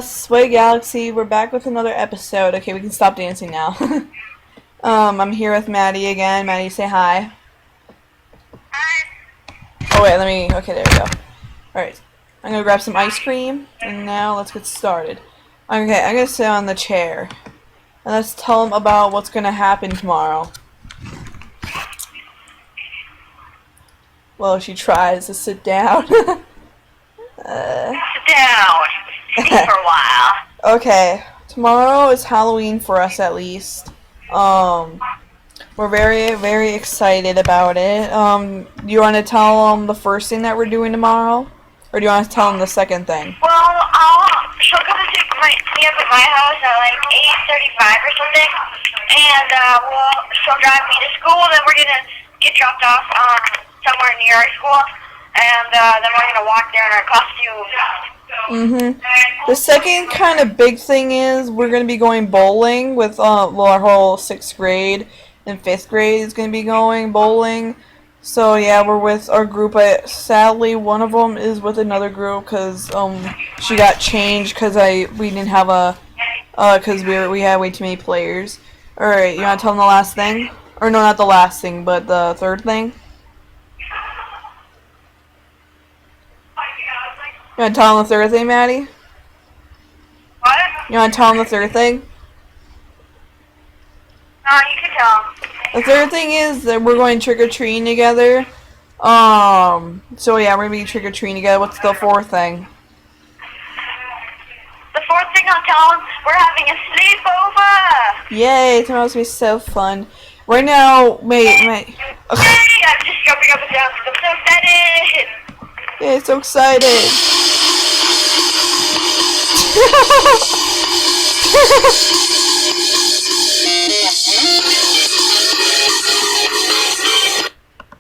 Sway Galaxy, we're back with another episode. Okay, we can stop dancing now. I'm here with Maddie again. Maddie, say hi. Hi. Oh wait, okay, there we go. Alright, I'm gonna grab some ice cream, and now let's get started. Okay, I'm gonna sit on the chair, and let's tell them about what's gonna happen tomorrow. Well, she tries to sit down. Sit down. Sit for a while. Okay, tomorrow is Halloween for us at least. We're very, very excited about it. Do you want to tell them the first thing that we're doing tomorrow? Or do you want to tell them the second thing? Well, she'll come and meet up at my house at like 8:35 or something. And, she'll drive me to school. Then we're going to get dropped off somewhere near our school. And, then we're going to walk there in our costumes. The second kind of big thing is we're going to be going bowling with our whole 6th grade and 5th grade is going to be going bowling. So yeah, we're with our group. Sadly, one of them is with another group because she got changed because we didn't have because we had way too many players. All right, you want to tell them the last thing? Or no, not the last thing, but the third thing. You want to tell them the third thing, Maddie? What? You want to tell them the third thing? You can tell them. The third thing is that we're going trick-or-treating together. So yeah, we're going to be trick-or-treating together. What's the fourth thing? The fourth thing I'll tell them, we're having a sleepover. Yay, tomorrow's going to be so fun. Right now, wait. Yay, I'm just jumping up and down because I'm so excited. Yeah, so excited.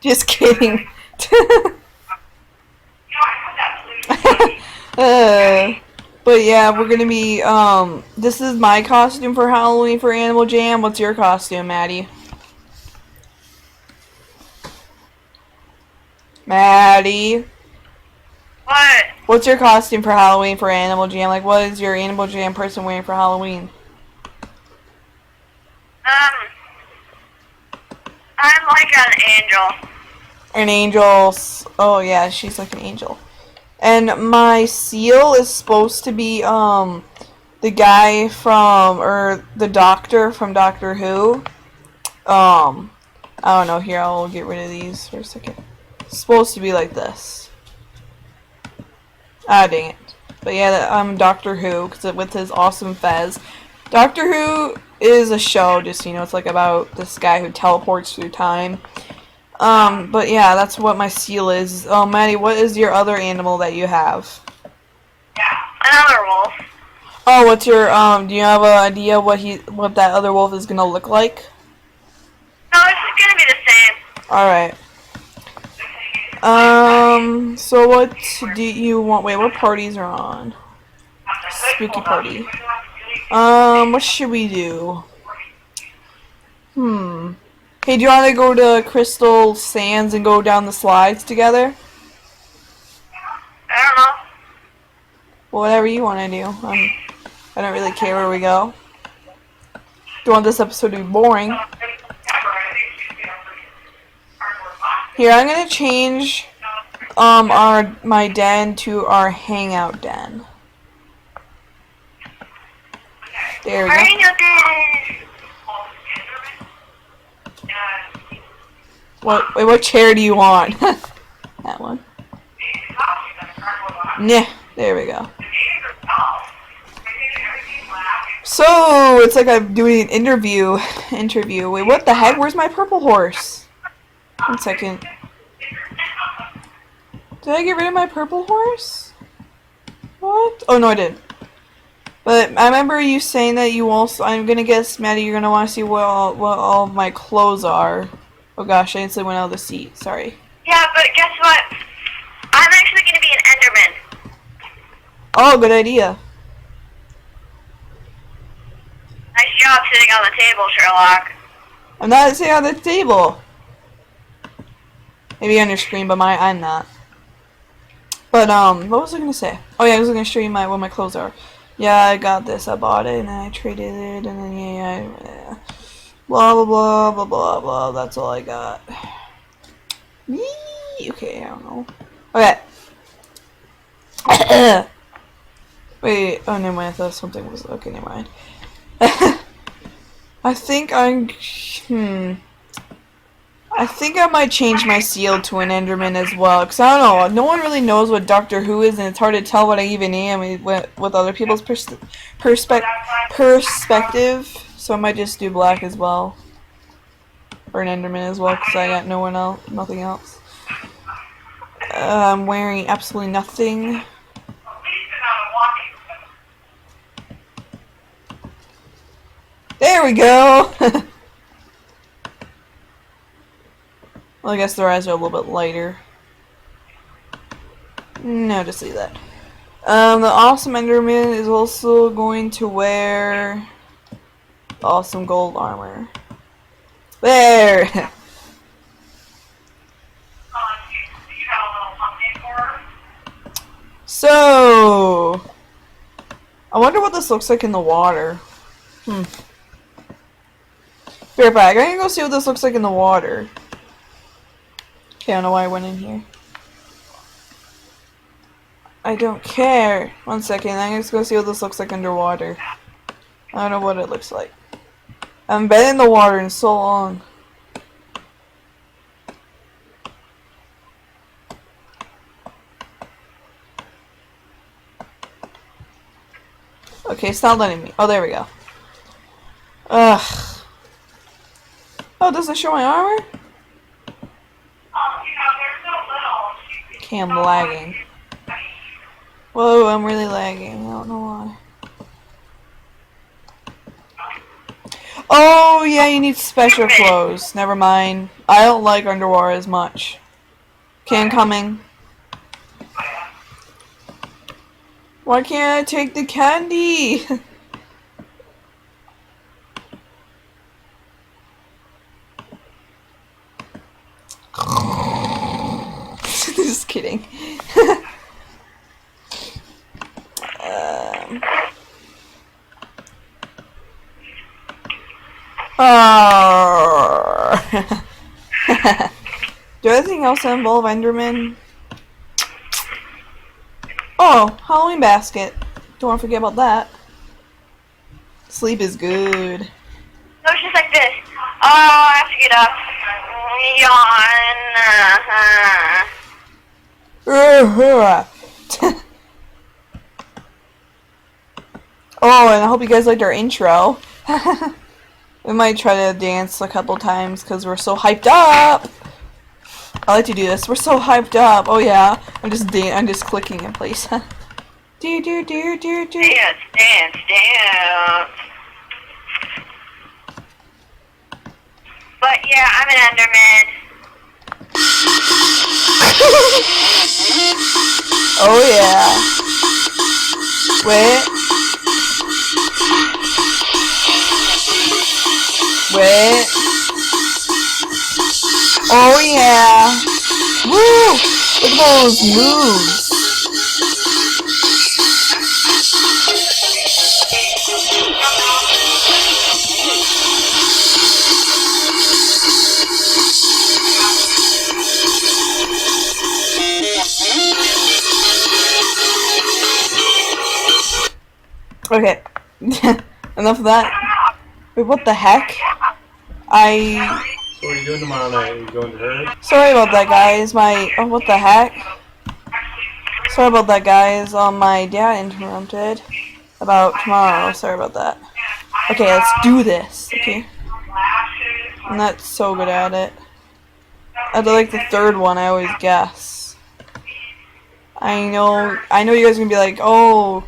Just kidding. But yeah, we're gonna be, this is my costume for Halloween for Animal Jam. What's your costume, Maddie? Maddie? What? What's your costume for Halloween for Animal Jam? Like, what is your Animal Jam person wearing for Halloween? I'm like an angel. An angel. Oh yeah, she's like an angel. And my seal is supposed to be the guy from the doctor from Doctor Who. I don't know. Here, I'll get rid of these for a second. It's supposed to be like this. Ah, dang it. But yeah, I'm Doctor Who with his awesome fez. Doctor Who is a show, just so you know, it's like about this guy who teleports through time. But yeah, that's what my seal is. Maddie, what is your other animal that you have? Another wolf. Oh, what's your, do you have an idea what that other wolf is gonna look like? No, it's just gonna be the same. Alright. So what do you want? Wait, what parties are on? Spooky party. What should we do? Hey, do you want to go to Crystal Sands and go down the slides together? I don't know. Well, whatever you want to do. I don't really care where we go. Don't want this episode to be boring. Here, I'm gonna change my den to our hangout den. There we go. What chair do you want? That one. Nah, there we go. So it's like I'm doing an interview. Wait, what the heck? Where's my purple horse? 1 second. Did I get rid of my purple horse? What? Oh no, I didn't. But I remember you saying that you also. I'm gonna guess, Maddie, you're gonna want to see what all of my clothes are. Oh gosh, I instantly went out of the seat. Sorry. Yeah, but guess what? I'm actually gonna be an Enderman. Oh, good idea. Nice job sitting on the table, Sherlock. I'm not sitting on the table. Maybe on your screen, but I'm not. But what was I gonna say? Oh yeah, I was gonna show you what my clothes are. Yeah, I got this. I bought it and then I traded it and then yeah. Blah blah blah blah blah blah. That's all I got. Yee, okay, I don't know. Okay. Wait. Oh, never mind. I thought something was okay. Never mind. I think I think I might change my seal to an Enderman as well, because I don't know, no one really knows what Doctor Who is, and it's hard to tell what I even am with other people's perspective, so I might just do black as well. Or an Enderman as well, because I got nothing else. I'm wearing absolutely nothing. There we go! Well, I guess their eyes are a little bit lighter. No, just leave that. The awesome Enderman is also going to wear awesome gold armor. There! So, I wonder what this looks like in the water. Be right back. I'm gonna go see what this looks like in the water. Okay, I don't know why I went in here. I don't care. One second, I'm just gonna see what this looks like underwater. I don't know what it looks like. I haven't been in the water in so long. Okay, it's not letting me. Oh, there we go. Ugh. Oh, does it show my armor? Okay, I'm lagging. Whoa, I'm really lagging. I don't know why. Oh, yeah, you need special clothes. Never mind. I don't like underwater as much. Okay, I'm coming. Why can't I take the candy? Just kidding. Do anything else involve Enderman? Oh, Halloween basket. Don't want to forget about that. Sleep is good. No, it's just like this. Oh, I have to get up. Yawn. Oh, and I hope you guys liked our intro. We might try to dance a couple times because we're so hyped up. I like to do this. We're so hyped up. Oh yeah, I'm just clicking in place. Do. Dance, dance, dance. But yeah, I'm an Enderman. Oh yeah. Wait. Oh yeah. Woo! Look at those moves. Okay. Enough of that. Wait, what the heck? So what are you doing tomorrow night? Are you going to her? Sorry about that, guys. Oh, what the heck? Sorry about that, guys. My dad interrupted about tomorrow. Sorry about that. Okay, let's do this. Okay. I'm not so good at it. I do like the third one. I always guess. I know you guys are gonna be like, oh,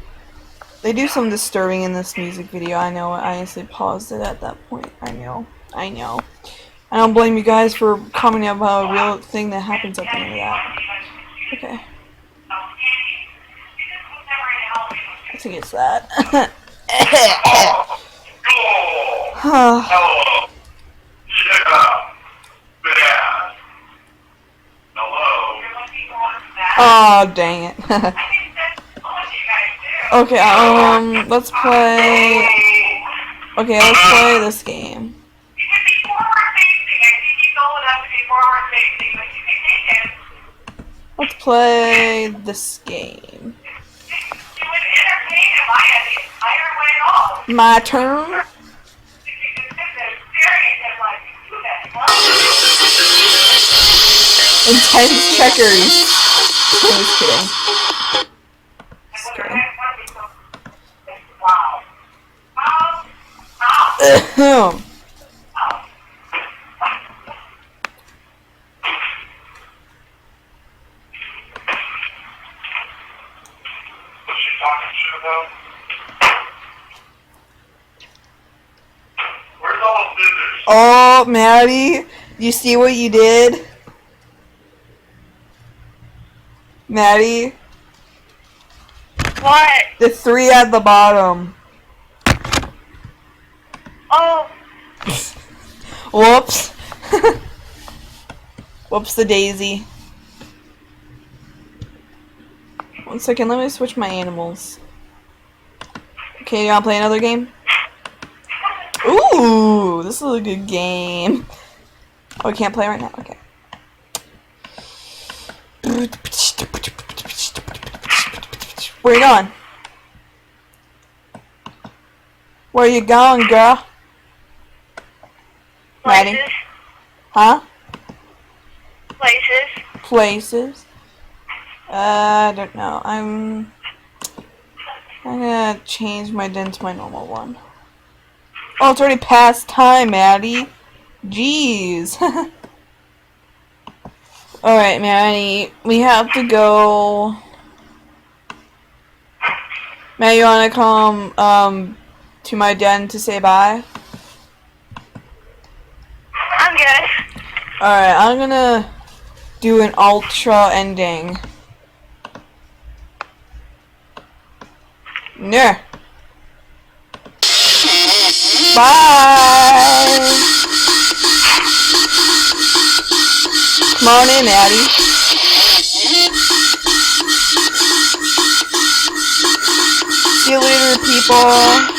they do some disturbing in this music video. I know. I honestly paused it at that point. I know. I don't blame you guys for commenting about a real thing that happens at the end of that. Okay. I think it's that. Oh, dang it. Okay, let's play. Okay, let's play this game. You can be forward facing. I think you know enough to be forward facing, but you can take it. Let's play this game. You would entertain him. I had the entire way home. My turn. You could sit there staring at him like, you that fun. Intense checkers. I'm just kidding. Just kidding. Wow. Ahem. What's she talking shit about? Where's all the scissors? Oh, Maddie, you see what you did? Maddie, What? the 3 at the bottom. Oh, Whoops. Whoops the daisy. 1 second, let me switch my animals. Okay, you wanna play another game? Ooh, this is a good game. Oh, I can't play right now? Okay. Where you going? Where you going, girl? Maddie? places. Huh? Places. Places? I don't know. I'm gonna change my den to my normal one. Oh, it's already past time, Maddie. Jeez. Alright, Maddie. We have to go. Maddie, you wanna come to my den to say bye? I'm good. Alright, I'm gonna do an ultra ending. No. Bye. Come on in, Maddie. See you later, people.